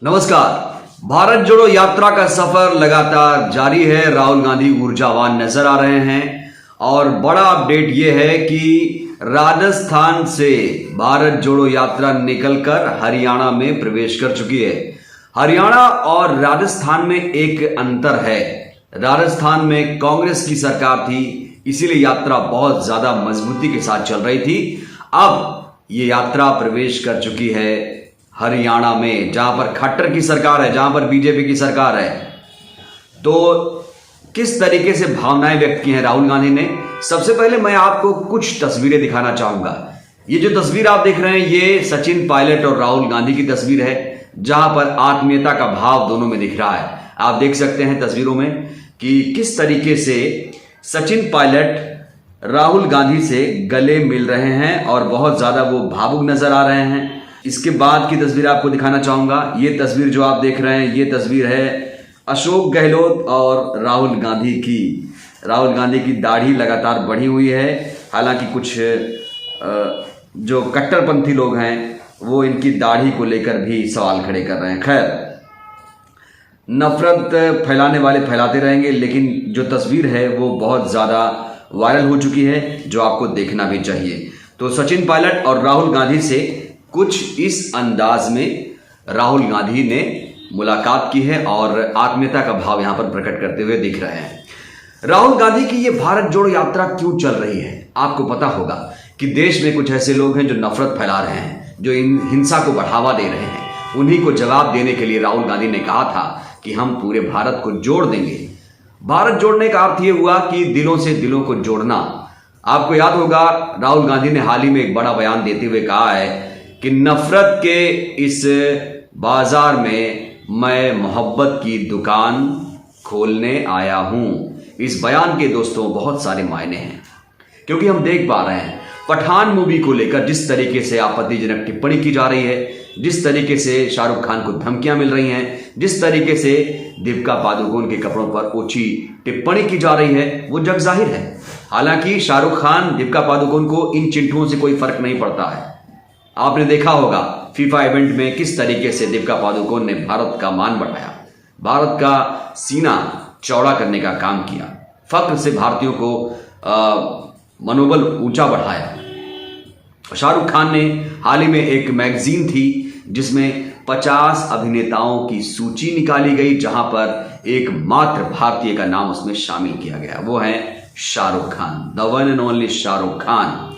नमस्कार। भारत जोड़ो यात्रा का सफर लगातार जारी है। राहुल गांधी ऊर्जावान नजर आ रहे हैं और बड़ा अपडेट यह है कि राजस्थान से भारत जोड़ो यात्रा निकलकर हरियाणा में प्रवेश कर चुकी है। हरियाणा और राजस्थान में एक अंतर है। राजस्थान में कांग्रेस की सरकार थी, इसीलिए यात्रा बहुत ज्यादा मजबूती के साथ चल रही थी। अब ये यात्रा प्रवेश कर चुकी है हरियाणा में, जहां पर खट्टर की सरकार है, जहां पर बीजेपी की सरकार है। तो किस तरीके से भावनाएं व्यक्त की हैं राहुल गांधी ने, सबसे पहले मैं आपको कुछ तस्वीरें दिखाना चाहूंगा। ये जो तस्वीर आप देख रहे हैं, ये सचिन पायलट और राहुल गांधी की तस्वीर है, जहां पर आत्मीयता का भाव दोनों में दिख रहा है। आप देख सकते हैं तस्वीरों में कि किस तरीके से सचिन पायलट राहुल गांधी से गले मिल रहे हैं और बहुत ज्यादा वो भावुक नजर आ रहे हैं। इसके बाद की तस्वीर आपको दिखाना चाहूंगा। ये तस्वीर जो आप देख रहे हैं, ये तस्वीर है अशोक गहलोत और राहुल गांधी की। राहुल गांधी की दाढ़ी लगातार बढ़ी हुई है। हालांकि कुछ जो कट्टरपंथी लोग हैं वो इनकी दाढ़ी को लेकर भी सवाल खड़े कर रहे हैं। खैर, नफरत फैलाने वाले फैलाते रहेंगे, लेकिन जो तस्वीर है वो बहुत ज़्यादा वायरल हो चुकी है, जो आपको देखना भी चाहिए। तो सचिन पायलट और राहुल गांधी से कुछ इस अंदाज में राहुल गांधी ने मुलाकात की है और आत्मीयता का भाव यहां पर प्रकट करते हुए दिख रहे हैं। राहुल गांधी की ये भारत जोड़ो यात्रा क्यों चल रही है? आपको पता होगा कि देश में कुछ ऐसे लोग हैं जो नफरत फैला रहे हैं, जो इन हिंसा को बढ़ावा दे रहे हैं। उन्हीं को जवाब देने के लिए राहुल गांधी ने कहा था कि हम पूरे भारत को जोड़ देंगे। भारत जोड़ने का अर्थ यह हुआ कि दिलों से दिलों को जोड़ना। आपको याद होगा, राहुल गांधी ने हाल ही में एक बड़ा बयान देते हुए कहा है कि नफरत के इस बाजार में मैं मोहब्बत की दुकान खोलने आया हूं। इस बयान के दोस्तों बहुत सारे मायने हैं, क्योंकि हम देख पा रहे हैं पठान मूवी को लेकर जिस तरीके से आपत्तिजनक टिप्पणी की जा रही है, जिस तरीके से शाहरुख खान को धमकियां मिल रही हैं, जिस तरीके से दीपिका पादुकोण के कपड़ों पर ओछी टिप्पणी की जा रही है, वो जग जाहिर है। हालांकि शाहरुख खान, दीपिका पादुकोण को इन चिंटुओं से कोई फर्क नहीं पड़ता है। आपने देखा होगा फीफा इवेंट में किस तरीके से दीपिका पादुकोण ने भारत का मान बढ़ाया, भारत का सीना चौड़ा करने का काम किया, फख्र से भारतीयों को मनोबल ऊंचा बढ़ाया। शाहरुख खान ने हाल ही में एक मैगजीन थी जिसमें 50 अभिनेताओं की सूची निकाली गई, जहां पर एक मात्र भारतीय का नाम उसमें शामिल किया गया, वो है Shahrukh Khan, the one and only Shahrukh Khan.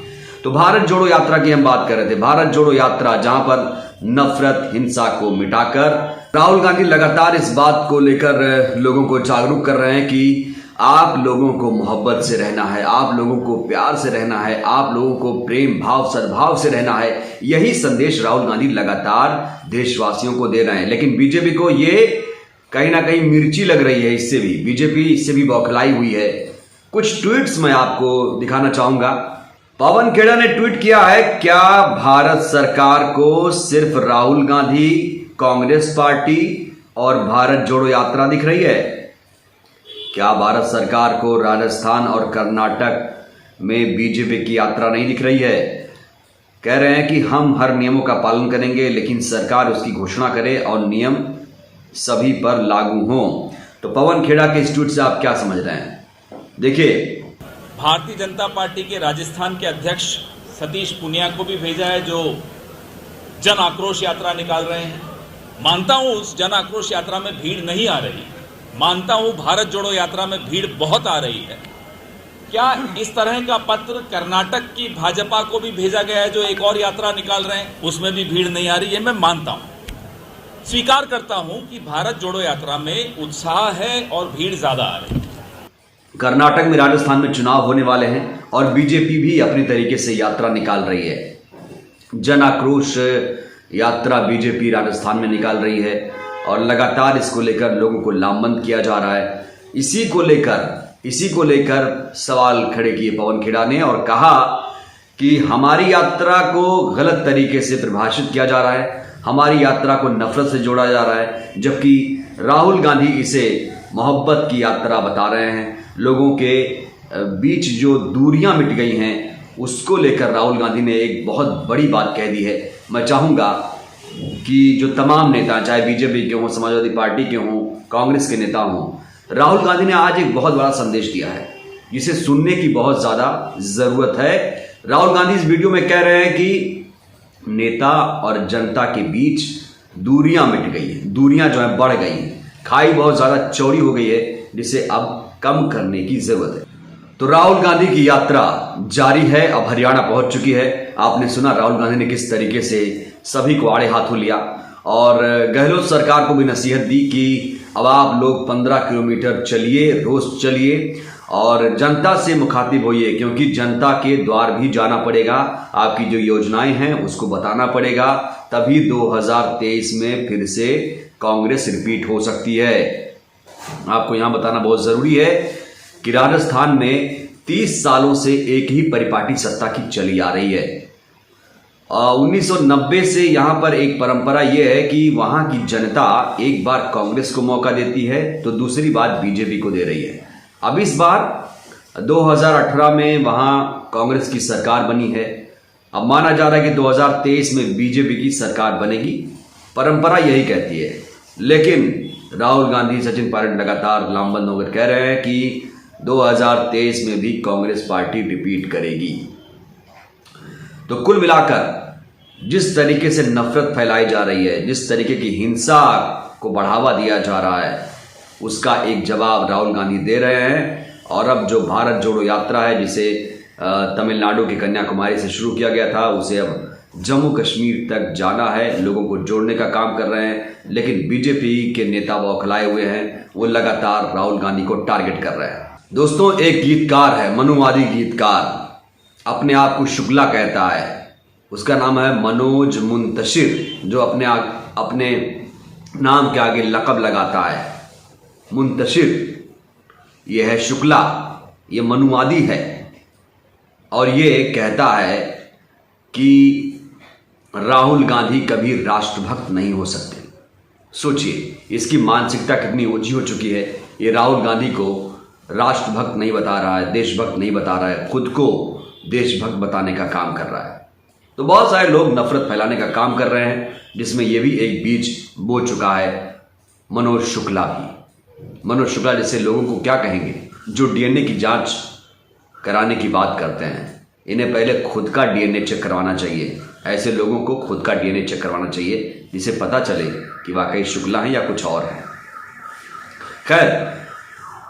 तो भारत जोड़ो यात्रा की हम बात कर रहे थे। भारत जोड़ो यात्रा, जहां पर नफरत, हिंसा को मिटाकर राहुल गांधी लगातार इस बात को लेकर लोगों को जागरूक कर रहे हैं कि आप लोगों को मोहब्बत से रहना है, आप लोगों को प्यार से रहना है, आप लोगों को प्रेम भाव सद्भाव से रहना है। यही संदेश राहुल गांधी लगातार देशवासियों को दे रहे हैं। लेकिन बीजेपी को ये कहीं ना कहीं मिर्ची लग रही है। इससे भी बीजेपी इससे भी बौखलाई हुई है। कुछ ट्वीट्स मैं आपको दिखाना चाहूंगा। पवन खेड़ा ने ट्वीट किया है, क्या भारत सरकार को सिर्फ राहुल गांधी, कांग्रेस पार्टी और भारत जोड़ो यात्रा दिख रही है? क्या भारत सरकार को राजस्थान और कर्नाटक में बीजेपी की यात्रा नहीं दिख रही है? कह रहे हैं कि हम हर नियमों का पालन करेंगे, लेकिन सरकार उसकी घोषणा करे और नियम सभी पर लागू हो। तो पवन खेड़ा के इस ट्वीट से आप क्या समझ रहे हैं? देखिए, भारतीय जनता पार्टी के राजस्थान के अध्यक्ष सतीश पुनिया को भी भेजा है, जो जन आक्रोश यात्रा निकाल रहे हैं। मानता हूं उस जन आक्रोश यात्रा में भीड़ नहीं आ रही, मानता हूं भारत जोड़ो यात्रा में भीड़ बहुत आ रही है। क्या इस तरह का पत्र कर्नाटक की भाजपा को भी भेजा गया है, जो एक और यात्रा निकाल रहे हैं, उसमें भी भीड़ नहीं आ रही है? मैं मानता हूं, स्वीकार करता हूं कि भारत जोड़ो यात्रा में उत्साह है और भीड़ ज्यादा आ रही है। कर्नाटक में, राजस्थान में चुनाव होने वाले हैं और बीजेपी भी अपनी तरीके से यात्रा निकाल रही है। जन आक्रोश यात्रा बीजेपी राजस्थान में निकाल रही है और लगातार इसको लेकर लोगों को लामबंद किया जा रहा है। इसी को लेकर सवाल खड़े किए पवन खेड़ा ने और कहा कि हमारी यात्रा को गलत तरीके से परिभाषित किया जा रहा है, हमारी यात्रा को नफरत से जोड़ा जा रहा है, जबकि राहुल गांधी इसे मोहब्बत की यात्रा बता रहे हैं। लोगों के बीच जो दूरियां मिट गई हैं, उसको लेकर राहुल गांधी ने एक बहुत बड़ी बात कह दी है। मैं चाहूंगा कि जो तमाम नेता, चाहे बीजेपी के हों, समाजवादी पार्टी के हों, कांग्रेस के नेता हों, राहुल गांधी ने आज एक बहुत बड़ा संदेश दिया है जिसे सुनने की बहुत ज्यादा जरूरत है। राहुल गांधी इस वीडियो में कह रहे हैं कि नेता और जनता के बीच दूरियां मिट गई हैं, दूरियां जो है बढ़ गई हैं, खाई बहुत ज्यादा चौड़ी हो गई है जिसे अब कम करने की जरूरत है। तो राहुल गांधी की यात्रा जारी है, अब हरियाणा पहुंच चुकी है। आपने सुना राहुल गांधी ने किस तरीके से सभी को आड़े हाथों लिया और गहलोत सरकार को भी नसीहत दी कि अब आप लोग 15 किलोमीटर चलिए, रोज चलिए और जनता से मुखातिब होइए, क्योंकि जनता के द्वार भी जाना पड़ेगा, आपकी जो योजनाएं हैं उसको बताना पड़ेगा, तभी 2023 में फिर से कांग्रेस रिपीट हो सकती है। आपको यहां बताना बहुत जरूरी है कि राजस्थान में 30 सालों से एक ही परिपाटी सत्ता की चली आ रही है। 1990 से यहां पर एक परंपरा यह है कि वहां की जनता एक बार कांग्रेस को मौका देती है तो दूसरी बार बीजेपी को दे रही है। अब इस बार 2018 में वहां कांग्रेस की सरकार बनी है। अब माना जा रहा है कि 2023 में बीजेपी की सरकार बनेगी, परंपरा यही कहती है। लेकिन राहुल गांधी, सचिन पायलट लगातार लामबंद होकर कह रहे हैं कि 2023 में भी कांग्रेस पार्टी रिपीट करेगी। तो कुल मिलाकर जिस तरीके से नफरत फैलाई जा रही है, जिस तरीके की हिंसा को बढ़ावा दिया जा रहा है, उसका एक जवाब राहुल गांधी दे रहे हैं। और अब जो भारत जोड़ो यात्रा है, जिसे तमिलनाडु के कन्याकुमारी से शुरू किया गया था, उसे अब जम्मू कश्मीर तक जाना है, लोगों को जोड़ने का काम कर रहे हैं। लेकिन बीजेपी के नेता बौखलाए हुए हैं, वो लगातार राहुल गांधी को टारगेट कर रहे हैं। दोस्तों, एक गीतकार है, मनुवादी गीतकार, अपने आप को शुक्ला कहता है, उसका नाम है मनोज मुंतशिर, जो अपने नाम के आगे लक़ब लगाता है मुंतशिर। यह है शुक्ला, ये मनुवादी है और ये कहता है कि राहुल गांधी कभी राष्ट्रभक्त नहीं हो सकते। सोचिए, इसकी मानसिकता कितनी ऊंची हो चुकी है। ये राहुल गांधी को राष्ट्रभक्त नहीं बता रहा है, देशभक्त नहीं बता रहा है, खुद को देशभक्त बताने का काम कर रहा है। तो बहुत सारे लोग नफरत फैलाने का काम कर रहे हैं, जिसमें यह भी एक बीज बो चुका है मनोज शुक्ला भी। मनोज शुक्ला जैसे लोगों को क्या कहेंगे जो डीएनए की जांच कराने की बात करते हैं। इन्हें पहले खुद का डीएनए चेक करवाना चाहिए। ऐसे लोगों को खुद का डीएनए चेक करवाना चाहिए, जिससे पता चले कि वाकई शुक्ला है या कुछ और है। खैर,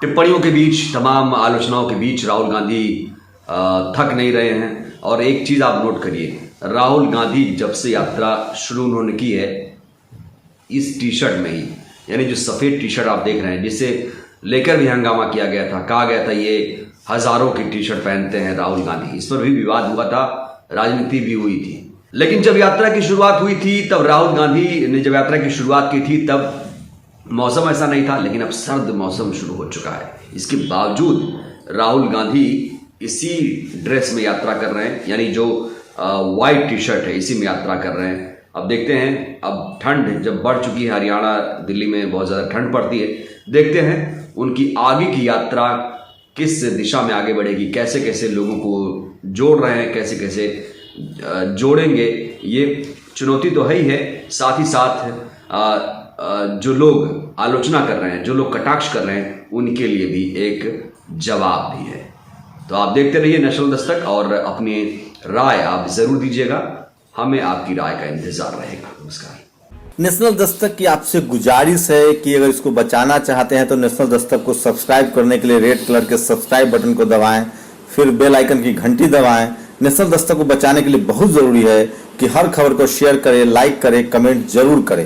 टिप्पणियों के बीच, तमाम आलोचनाओं के बीच राहुल गांधी थक नहीं रहे हैं। और एक चीज आप नोट करिए, राहुल गांधी जब से यात्रा शुरू उन्होंने की है, इस टी शर्ट में ही, यानी जो सफेद टी शर्ट आप देख रहे हैं, जिसे लेकर भी हंगामा किया गया था, कहा गया था ये हजारों की टी शर्ट पहनते हैं राहुल गांधी। इस पर भी विवाद हुआ था, राजनीति भी हुई थी। लेकिन जब यात्रा की शुरुआत हुई थी, तब राहुल गांधी ने जब यात्रा की शुरुआत की थी, तब मौसम ऐसा नहीं था, लेकिन अब सर्द मौसम शुरू हो चुका है। इसके बावजूद राहुल गांधी इसी ड्रेस में यात्रा कर रहे हैं, यानी जो वाइट टी शर्ट है, इसी में यात्रा कर रहे हैं। अब देखते हैं, अब ठंड जब बढ़ चुकी है, हरियाणा दिल्ली में बहुत ज़्यादा ठंड पड़ती है, देखते हैं उनकी आगे की यात्रा किस दिशा में आगे बढ़ेगी, कैसे कैसे लोगों को जोड़ रहे हैं, कैसे कैसे जोड़ेंगे। ये चुनौती तो है ही है, साथ ही साथ जो लोग आलोचना कर रहे हैं, जो लोग कटाक्ष कर रहे हैं, उनके लिए भी एक जवाब भी है। तो आप देखते रहिए नेशनल दस्तक और अपनी राय आप जरूर दीजिएगा, हमें आपकी राय का इंतजार रहेगा। नमस्कार। नेशनल दस्तक की आपसे गुजारिश है कि अगर इसको बचाना चाहते हैं तो नेशनल दस्तक को सब्सक्राइब करने के लिए रेड कलर के सब्सक्राइब बटन को दबाएं, फिर बेल आइकन की घंटी दबाएं। नेशनल दस्तक को बचाने के लिए बहुत जरूरी है कि हर खबर को शेयर करें, लाइक करें, कमेंट जरूर करें।